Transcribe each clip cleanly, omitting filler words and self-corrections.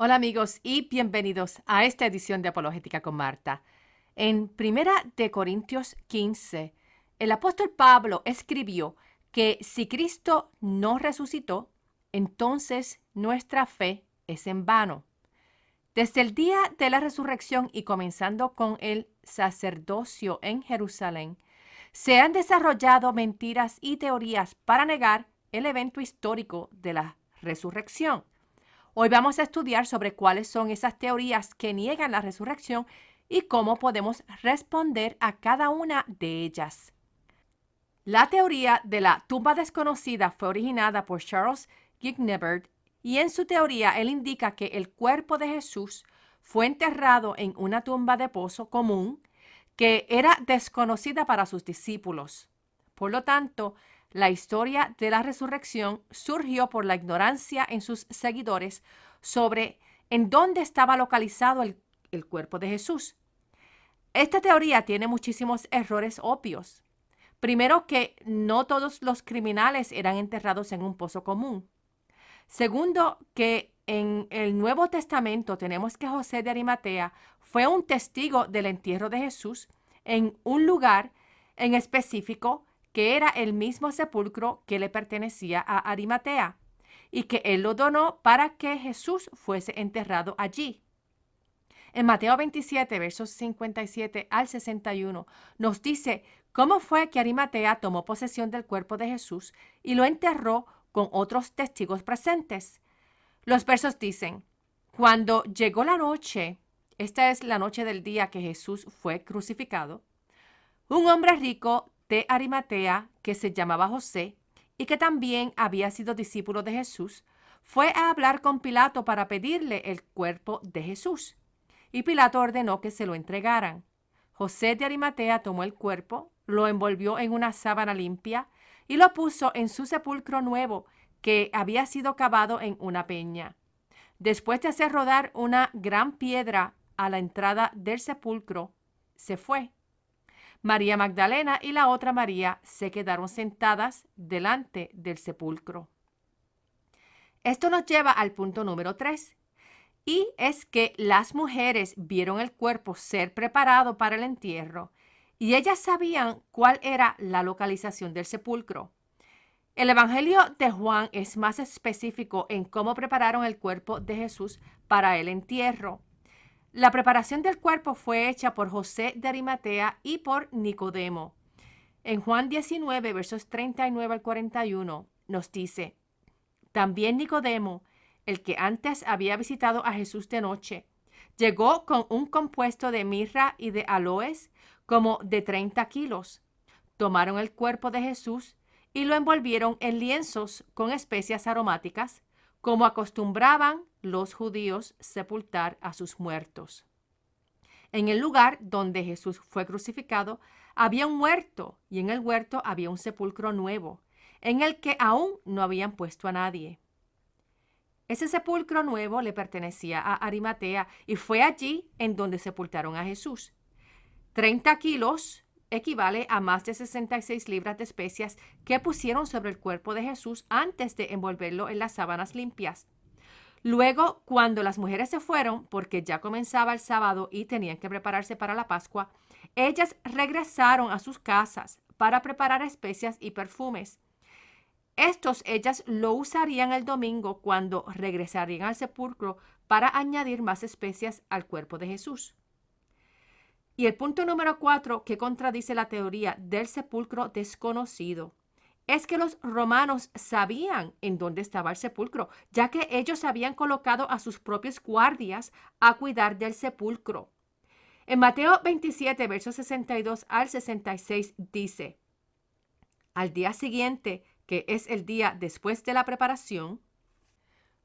Hola amigos y bienvenidos a esta edición de Apologética con Marta. En Primera de Corintios 15, el apóstol Pablo escribió que si Cristo no resucitó, entonces nuestra fe es en vano. Desde el día de la resurrección y comenzando con el sacerdocio en Jerusalén, se han desarrollado mentiras y teorías para negar el evento histórico de la resurrección. Hoy vamos a estudiar sobre cuáles son esas teorías que niegan la resurrección y cómo podemos responder a cada una de ellas. La teoría de la tumba desconocida fue originada por Charles Guillebaud y en su teoría él indica que el cuerpo de Jesús fue enterrado en una tumba de pozo común que era desconocida para sus discípulos. Por lo tanto, la historia de la resurrección surgió por la ignorancia en sus seguidores sobre en dónde estaba localizado el cuerpo de Jesús. Esta teoría tiene muchísimos errores obvios. Primero, que no todos los criminales eran enterrados en un pozo común. Segundo, que en el Nuevo Testamento tenemos que José de Arimatea fue un testigo del entierro de Jesús en un lugar en específico que era el mismo sepulcro que le pertenecía a Arimatea y que él lo donó para que Jesús fuese enterrado allí. En Mateo 27, versos 57 al 61, nos dice cómo fue que Arimatea tomó posesión del cuerpo de Jesús y lo enterró con otros testigos presentes. Los versos dicen: cuando llegó la noche, esta es la noche del día que Jesús fue crucificado, un hombre rico de Arimatea que se llamaba José y que también había sido discípulo de Jesús, fue a hablar con Pilato para pedirle el cuerpo de Jesús. Y Pilato ordenó que se lo entregaran. José de Arimatea tomó el cuerpo, lo envolvió en una sábana limpia y lo puso en su sepulcro nuevo que había sido cavado en una peña. Después de hacer rodar una gran piedra a la entrada del sepulcro, se fue. María Magdalena y la otra María se quedaron sentadas delante del sepulcro. Esto nos lleva al punto número 3. Y es que las mujeres vieron el cuerpo ser preparado para el entierro y ellas sabían cuál era la localización del sepulcro. El Evangelio de Juan es más específico en cómo prepararon el cuerpo de Jesús para el entierro. La preparación del cuerpo fue hecha por José de Arimatea y por Nicodemo. En Juan 19, versos 39 al 41, nos dice: también Nicodemo, el que antes había visitado a Jesús de noche, llegó con un compuesto de mirra y de aloes como de 30 kilos. Tomaron el cuerpo de Jesús y lo envolvieron en lienzos con especias aromáticas, como acostumbraban los judíos sepultar a sus muertos. En el lugar donde Jesús fue crucificado había un huerto y en el huerto había un sepulcro nuevo, en el que aún no habían puesto a nadie. Ese sepulcro nuevo le pertenecía a Arimatea y fue allí en donde sepultaron a Jesús. 30 kilos equivale a más de 66 libras de especias que pusieron sobre el cuerpo de Jesús antes de envolverlo en las sábanas limpias. Luego, cuando las mujeres se fueron, porque ya comenzaba el sábado y tenían que prepararse para la Pascua, ellas regresaron a sus casas para preparar especias y perfumes. Estos ellas lo usarían el domingo cuando regresarían al sepulcro para añadir más especias al cuerpo de Jesús. Y el punto número 4 que contradice la teoría del sepulcro desconocido es que los romanos sabían en dónde estaba el sepulcro, ya que ellos habían colocado a sus propios guardias a cuidar del sepulcro. En Mateo 27, versos 62 al 66 dice: al día siguiente, que es el día después de la preparación,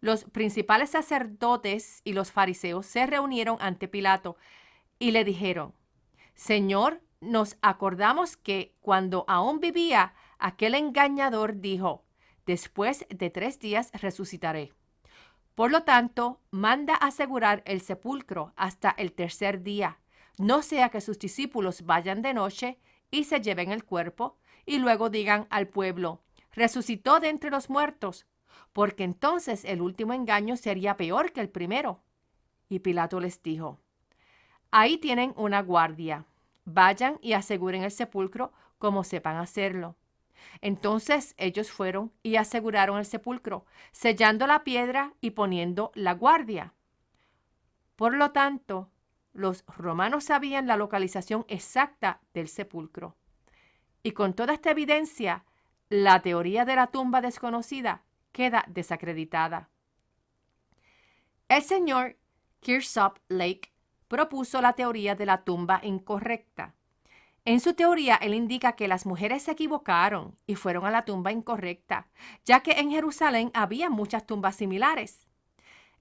los principales sacerdotes y los fariseos se reunieron ante Pilato y le dijeron: Señor, nos acordamos que cuando aún vivía, aquel engañador dijo: después de 3 días resucitaré. Por lo tanto, manda asegurar el sepulcro hasta el tercer día, no sea que sus discípulos vayan de noche y se lleven el cuerpo y luego digan al pueblo: resucitó de entre los muertos. porque entonces el último engaño sería peor que el primero. Y Pilato les dijo: ahí tienen una guardia. Vayan y aseguren el sepulcro como sepan hacerlo. Entonces ellos fueron y aseguraron el sepulcro, sellando la piedra y poniendo la guardia. Por lo tanto, los romanos sabían la localización exacta del sepulcro. Y con toda esta evidencia, la teoría de la tumba desconocida queda desacreditada. El señor Kearsarge Lake propuso la teoría de la tumba incorrecta. En su teoría, él indica que las mujeres se equivocaron y fueron a la tumba incorrecta, ya que en Jerusalén había muchas tumbas similares.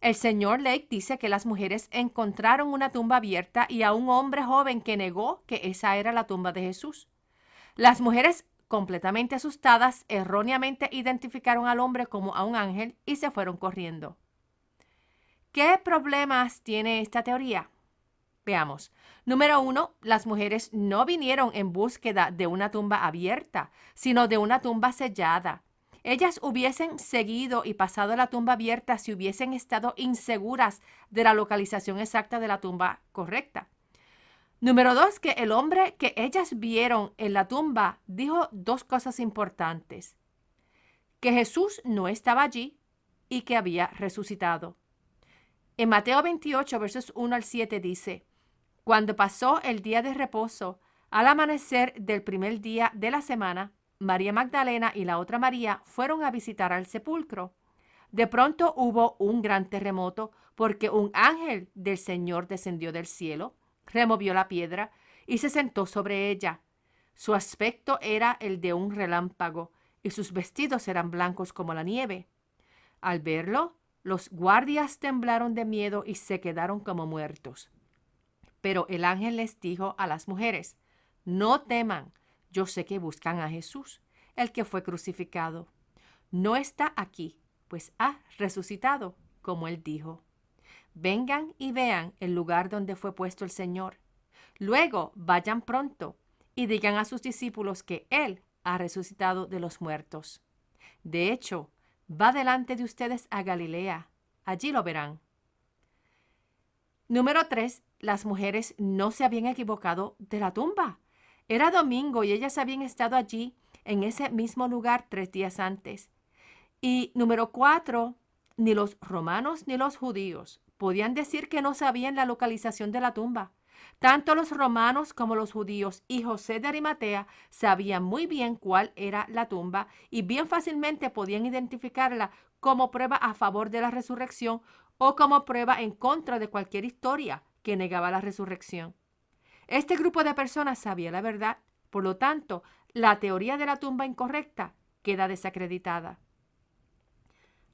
El señor Lake dice que las mujeres encontraron una tumba abierta y a un hombre joven que negó que esa era la tumba de Jesús. Las mujeres, completamente asustadas, erróneamente identificaron al hombre como a un ángel y se fueron corriendo. ¿Qué problemas tiene esta teoría? Veamos. Número 1, las mujeres no vinieron en búsqueda de una tumba abierta, sino de una tumba sellada. Ellas hubiesen seguido y pasado la tumba abierta si hubiesen estado inseguras de la localización exacta de la tumba correcta. Número 2, que el hombre que ellas vieron en la tumba dijo dos cosas importantes: que Jesús no estaba allí y que había resucitado. En Mateo 28, versos 1 al 7 dice: cuando pasó el día de reposo, al amanecer del primer día de la semana, María Magdalena y la otra María fueron a visitar al sepulcro. De pronto hubo un gran terremoto porque un ángel del Señor descendió del cielo, removió la piedra y se sentó sobre ella. Su aspecto era el de un relámpago y sus vestidos eran blancos como la nieve. Al verlo, los guardias temblaron de miedo y se quedaron como muertos. Pero el ángel les dijo a las mujeres: no teman, yo sé que buscan a Jesús, el que fue crucificado. No está aquí, pues ha resucitado, como él dijo. Vengan y vean el lugar donde fue puesto el Señor. Luego vayan pronto y digan a sus discípulos que él ha resucitado de los muertos. De hecho, va delante de ustedes a Galilea. Allí lo verán. Número 3, las mujeres no se habían equivocado de la tumba. Era domingo y ellas habían estado allí en ese mismo lugar 3 días antes. Y número 4, ni los romanos ni los judíos podían decir que no sabían la localización de la tumba. Tanto los romanos como los judíos y José de Arimatea sabían muy bien cuál era la tumba y bien fácilmente podían identificarla como prueba a favor de la resurrección o como prueba en contra de cualquier historia que negaba la resurrección. Este grupo de personas sabía la verdad, por lo tanto, la teoría de la tumba incorrecta queda desacreditada.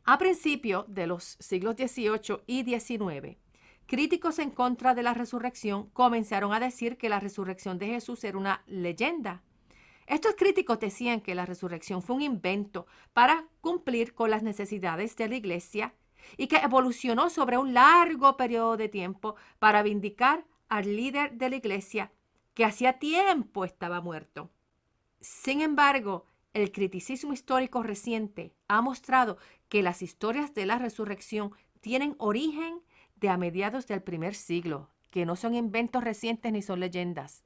A principios de los siglos XVIII y XIX, críticos en contra de la resurrección comenzaron a decir que la resurrección de Jesús era una leyenda. Estos críticos decían que la resurrección fue un invento para cumplir con las necesidades de la iglesia y que evolucionó sobre un largo periodo de tiempo para vindicar al líder de la iglesia que hacía tiempo estaba muerto. Sin embargo, el criticismo histórico reciente ha mostrado que las historias de la resurrección tienen origen de a mediados del primer siglo, que no son inventos recientes ni son leyendas.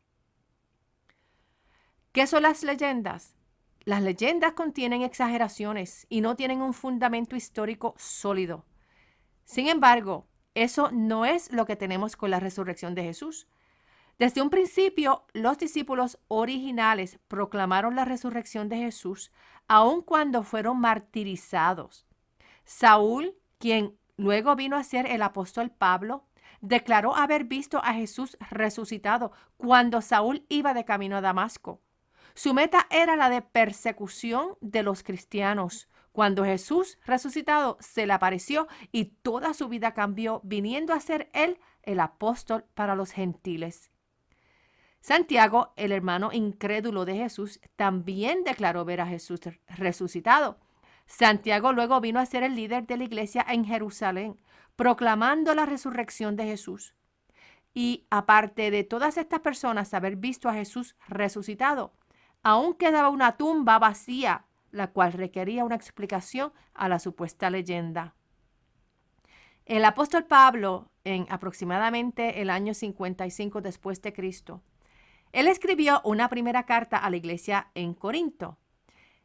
¿Qué son las leyendas? Las leyendas contienen exageraciones y no tienen un fundamento histórico sólido. Sin embargo, eso no es lo que tenemos con la resurrección de Jesús. Desde un principio, los discípulos originales proclamaron la resurrección de Jesús, aun cuando fueron martirizados. Saúl, quien luego vino a ser el apóstol Pablo, declaró haber visto a Jesús resucitado cuando Saúl iba de camino a Damasco. Su meta era la de persecución de los cristianos. Cuando Jesús resucitado se le apareció y toda su vida cambió, viniendo a ser él el apóstol para los gentiles. Santiago, el hermano incrédulo de Jesús, también declaró ver a Jesús resucitado. Santiago luego vino a ser el líder de la iglesia en Jerusalén, proclamando la resurrección de Jesús. Y aparte de todas estas personas haber visto a Jesús resucitado, aún quedaba una tumba vacía, la cual requería una explicación a la supuesta leyenda. El apóstol Pablo, en aproximadamente el año 55 después de Cristo, él escribió una primera carta a la iglesia en Corinto.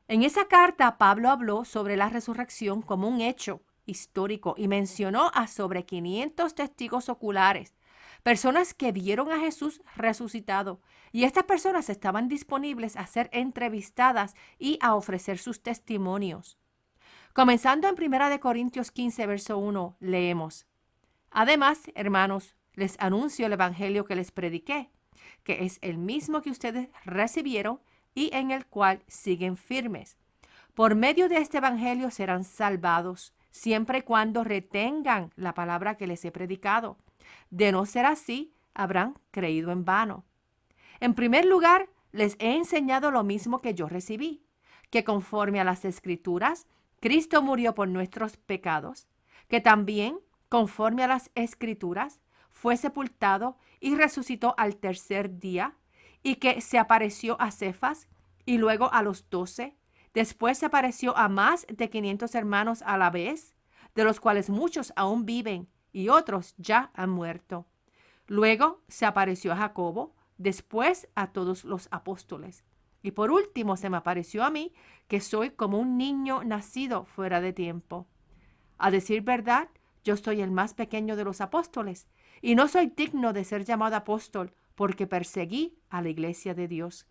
En esa carta, Pablo habló sobre la resurrección como un hecho histórico y mencionó a sobre 500 testigos oculares, personas que vieron a Jesús resucitado, y estas personas estaban disponibles a ser entrevistadas y a ofrecer sus testimonios. Comenzando en 1 Corintios 15, verso 1, leemos: Además, hermanos, les anuncio el evangelio que les prediqué, que es el mismo que ustedes recibieron y en el cual siguen firmes. Por medio de este evangelio serán salvados, siempre y cuando retengan la palabra que les he predicado. De no ser así, habrán creído en vano. En primer lugar, les he enseñado lo mismo que yo recibí, que conforme a las Escrituras, Cristo murió por nuestros pecados, que también, conforme a las Escrituras, fue sepultado y resucitó al tercer día, y que se apareció a Cefas y luego a los 12. Después se apareció a más de 500 hermanos a la vez, de los cuales muchos aún viven y otros ya han muerto. Luego se apareció a Jacobo, después a todos los apóstoles. Y por último se me apareció a mí, que soy como un niño nacido fuera de tiempo. A decir verdad, yo soy el más pequeño de los apóstoles, y no soy digno de ser llamado apóstol, porque perseguí a la iglesia de Dios.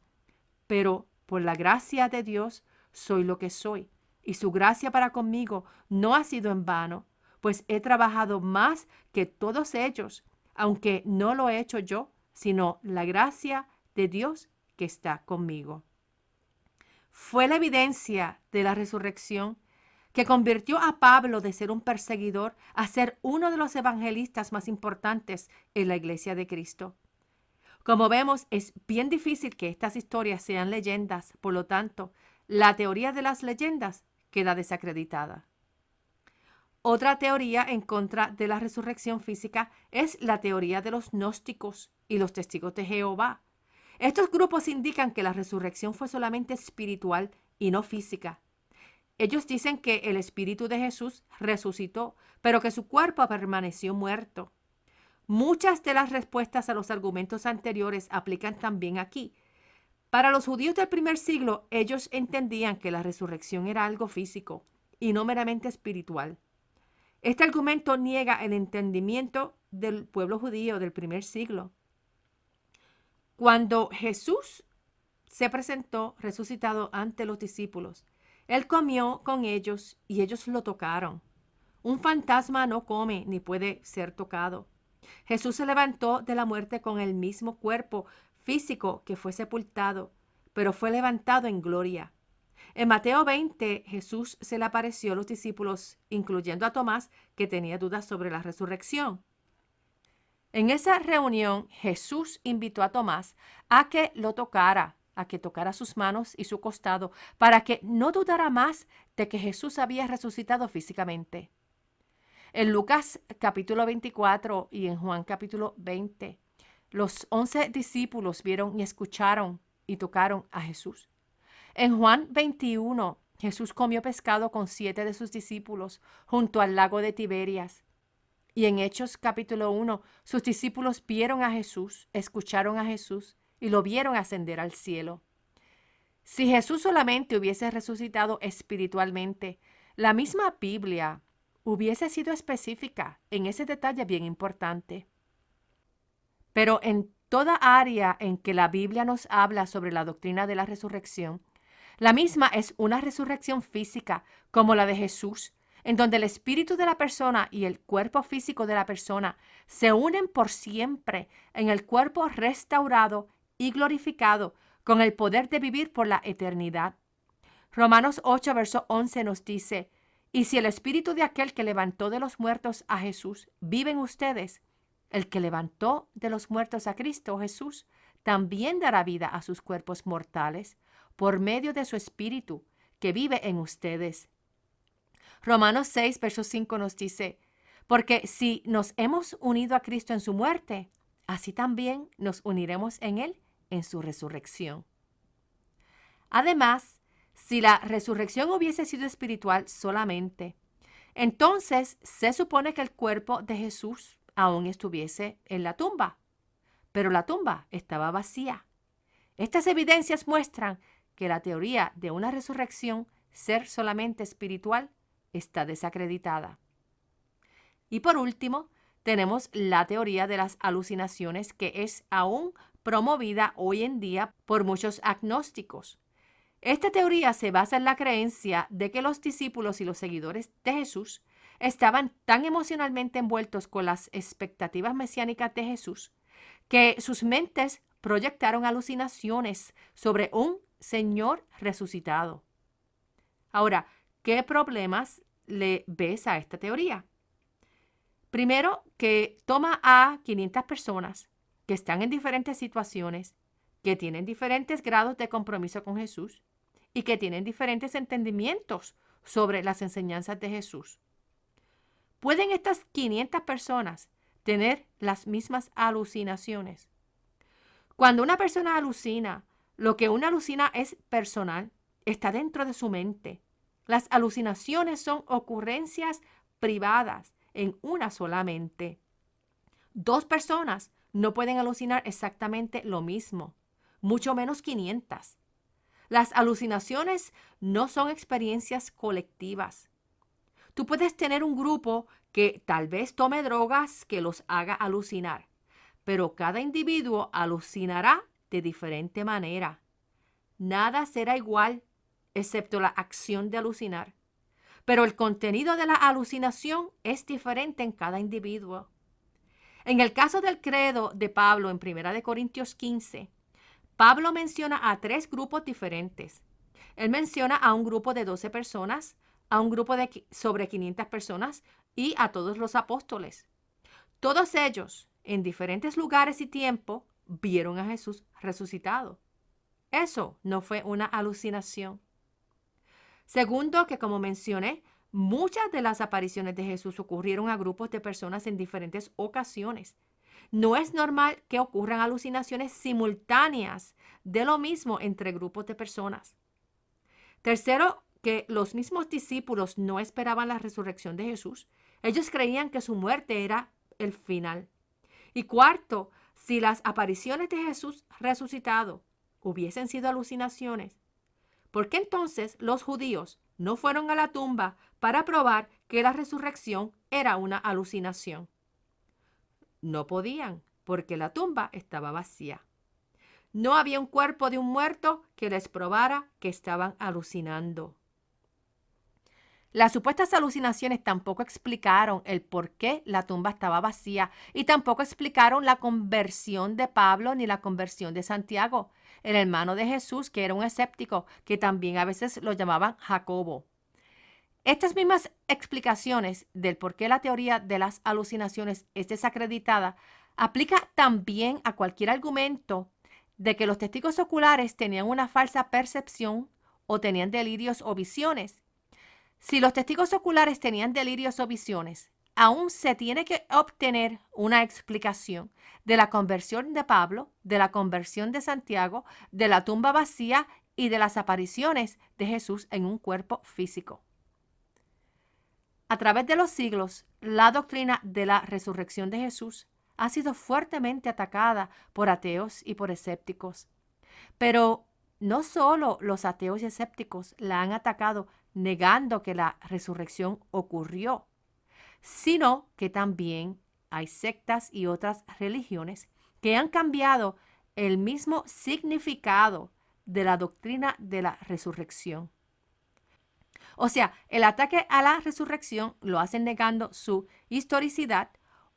Pero por la gracia de Dios soy lo que soy, y su gracia para conmigo no ha sido en vano, pues he trabajado más que todos ellos, aunque no lo he hecho yo, sino la gracia de Dios que está conmigo. Fue la evidencia de la resurrección que convirtió a Pablo de ser un perseguidor a ser uno de los evangelistas más importantes en la iglesia de Cristo. Como vemos, es bien difícil que estas historias sean leyendas, por lo tanto, la teoría de las leyendas queda desacreditada. Otra teoría en contra de la resurrección física es la teoría de los gnósticos y los testigos de Jehová. Estos grupos indican que la resurrección fue solamente espiritual y no física. Ellos dicen que el Espíritu de Jesús resucitó, pero que su cuerpo permaneció muerto. Muchas de las respuestas a los argumentos anteriores aplican también aquí. Para los judíos del primer siglo, ellos entendían que la resurrección era algo físico y no meramente espiritual. Este argumento niega el entendimiento del pueblo judío del primer siglo. Cuando Jesús se presentó resucitado ante los discípulos, Él comió con ellos y ellos lo tocaron. Un fantasma no come ni puede ser tocado. Jesús se levantó de la muerte con el mismo cuerpo físico que fue sepultado, pero fue levantado en gloria. En Mateo 20, Jesús se le apareció a los discípulos, incluyendo a Tomás, que tenía dudas sobre la resurrección. En esa reunión, Jesús invitó a Tomás a que lo tocara, a que tocara sus manos y su costado, para que no dudara más de que Jesús había resucitado físicamente. En Lucas capítulo 24 y en Juan capítulo 20, los 11 discípulos vieron y escucharon y tocaron a Jesús. En Juan 21, Jesús comió pescado con 7 de sus discípulos junto al lago de Tiberias. Y en Hechos capítulo 1, sus discípulos vieron a Jesús, escucharon a Jesús y lo vieron ascender al cielo. Si Jesús solamente hubiese resucitado espiritualmente, la misma Biblia hubiese sido específica en ese detalle bien importante. Pero en toda área en que la Biblia nos habla sobre la doctrina de la resurrección, la misma es una resurrección física como la de Jesús, en donde el espíritu de la persona y el cuerpo físico de la persona se unen por siempre en el cuerpo restaurado y glorificado con el poder de vivir por la eternidad. Romanos 8, verso 11 nos dice: y si el espíritu de aquel que levantó de los muertos a Jesús vive en ustedes, el que levantó de los muertos a Cristo Jesús también dará vida a sus cuerpos mortales por medio de su espíritu que vive en ustedes. Romanos 6, verso 5 nos dice: porque si nos hemos unido a Cristo en su muerte, así también nos uniremos en Él en su resurrección. Además, Si la resurrección hubiese sido espiritual solamente, entonces se supone que el cuerpo de Jesús aún estuviese en la tumba, pero la tumba estaba vacía. Estas evidencias muestran que la teoría de una resurrección ser solamente espiritual está desacreditada. Y por último, tenemos la teoría de las alucinaciones, que es aún promovida hoy en día por muchos agnósticos. Esta teoría se basa en la creencia de que los discípulos y los seguidores de Jesús estaban tan emocionalmente envueltos con las expectativas mesiánicas de Jesús que sus mentes proyectaron alucinaciones sobre un Señor resucitado. Ahora, ¿qué problemas le ves a esta teoría? Primero, que toma a 500 personas que están en diferentes situaciones, que tienen diferentes grados de compromiso con Jesús y que tienen diferentes entendimientos sobre las enseñanzas de Jesús. ¿Pueden estas 500 personas tener las mismas alucinaciones? Cuando una persona alucina, lo que una alucina es personal, está dentro de su mente. Las alucinaciones son ocurrencias privadas en una sola mente. Dos personas no pueden alucinar exactamente lo mismo, mucho menos 500. Las alucinaciones no son experiencias colectivas. Tú puedes tener un grupo que tal vez tome drogas que los haga alucinar, pero cada individuo alucinará de diferente manera. Nada será igual, excepto la acción de alucinar. Pero el contenido de la alucinación es diferente en cada individuo. En el caso del credo de Pablo en 1 Corintios 15, Pablo menciona a 3 grupos diferentes. Él menciona a un grupo de 12 personas, a un grupo de sobre 500 personas y a todos los apóstoles. Todos ellos, en diferentes lugares y tiempo, vieron a Jesús resucitado. Eso no fue una alucinación. Segundo, que como mencioné, muchas de las apariciones de Jesús ocurrieron a grupos de personas en diferentes ocasiones. No es normal que ocurran alucinaciones simultáneas de lo mismo entre grupos de personas. Tercero, que los mismos discípulos no esperaban la resurrección de Jesús. Ellos creían que su muerte era el final. Y cuarto, si las apariciones de Jesús resucitado hubiesen sido alucinaciones, ¿por qué entonces los judíos no fueron a la tumba para probar que la resurrección era una alucinación? No podían, porque la tumba estaba vacía. No había un cuerpo de un muerto que les probara que estaban alucinando. Las supuestas alucinaciones tampoco explicaron el por qué la tumba estaba vacía y tampoco explicaron la conversión de Pablo ni la conversión de Santiago, el hermano de Jesús, que era un escéptico, que también a veces lo llamaban Jacobo. Estas mismas explicaciones del por qué la teoría de las alucinaciones es desacreditada aplica también a cualquier argumento de que los testigos oculares tenían una falsa percepción o tenían delirios o visiones. Si los testigos oculares tenían delirios o visiones, aún se tiene que obtener una explicación de la conversión de Pablo, de la conversión de Santiago, de la tumba vacía y de las apariciones de Jesús en un cuerpo físico. A través de los siglos, la doctrina de la resurrección de Jesús ha sido fuertemente atacada por ateos y por escépticos. Pero no solo los ateos y escépticos la han atacado negando que la resurrección ocurrió, sino que también hay sectas y otras religiones que han cambiado el mismo significado de la doctrina de la resurrección. O sea, el ataque a la resurrección lo hacen negando su historicidad,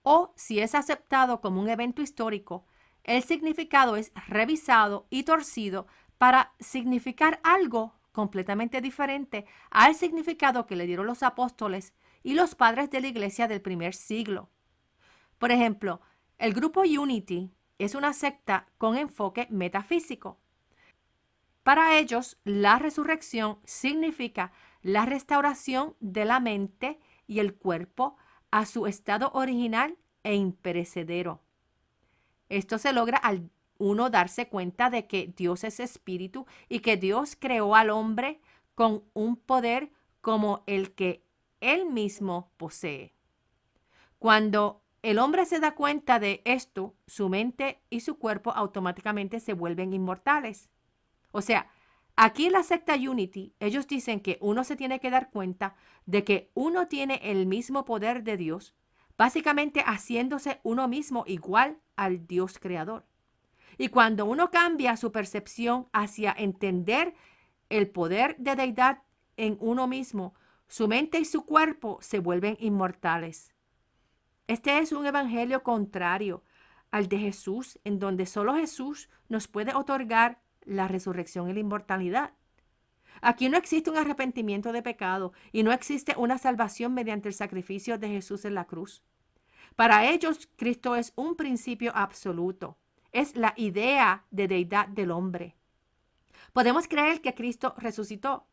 o si es aceptado como un evento histórico, el significado es revisado y torcido para significar algo completamente diferente al significado que le dieron los apóstoles y los padres de la iglesia del primer siglo. Por ejemplo, el grupo Unity es una secta con enfoque metafísico. Para ellos, la resurrección significa la restauración de la mente y el cuerpo a su estado original e imperecedero. Esto se logra al uno darse cuenta de que Dios es espíritu y que Dios creó al hombre con un poder como el que él mismo posee. Cuando el hombre se da cuenta de esto, su mente y su cuerpo automáticamente se vuelven inmortales. O sea, aquí en la secta Unity, ellos dicen que uno se tiene que dar cuenta de que uno tiene el mismo poder de Dios, básicamente haciéndose uno mismo igual al Dios creador. Y cuando uno cambia su percepción hacia entender el poder de deidad en uno mismo, su mente y su cuerpo se vuelven inmortales. Este es un evangelio contrario al de Jesús, en donde solo Jesús nos puede otorgar la resurrección y la inmortalidad. Aquí no existe un arrepentimiento de pecado y no existe una salvación mediante el sacrificio de Jesús en la cruz. Para ellos, Cristo es un principio absoluto. Es la idea de deidad del hombre. Podemos creer que Cristo resucitó,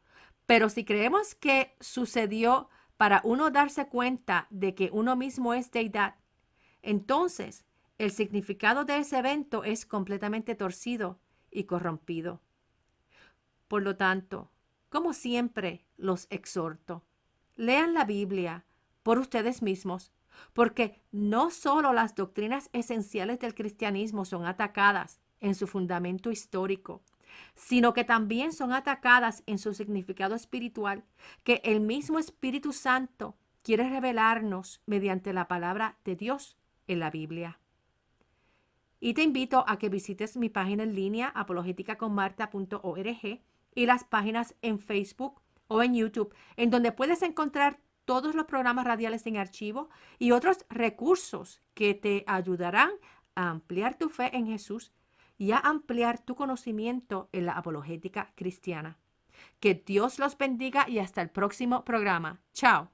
pero si creemos que sucedió para uno darse cuenta de que uno mismo es deidad, entonces el significado de ese evento es completamente torcido y corrompido. Por lo tanto, como siempre, los exhorto, lean la Biblia por ustedes mismos, porque no solo las doctrinas esenciales del cristianismo son atacadas en su fundamento histórico, sino que también son atacadas en su significado espiritual, que el mismo Espíritu Santo quiere revelarnos mediante la palabra de Dios en la Biblia. Y te invito a que visites mi página en línea apologeticaconmarta.org y las páginas en Facebook o en YouTube, en donde puedes encontrar todos los programas radiales en archivo y otros recursos que te ayudarán a ampliar tu fe en Jesús y a ampliar tu conocimiento en la apologética cristiana. Que Dios los bendiga y hasta el próximo programa. Chao.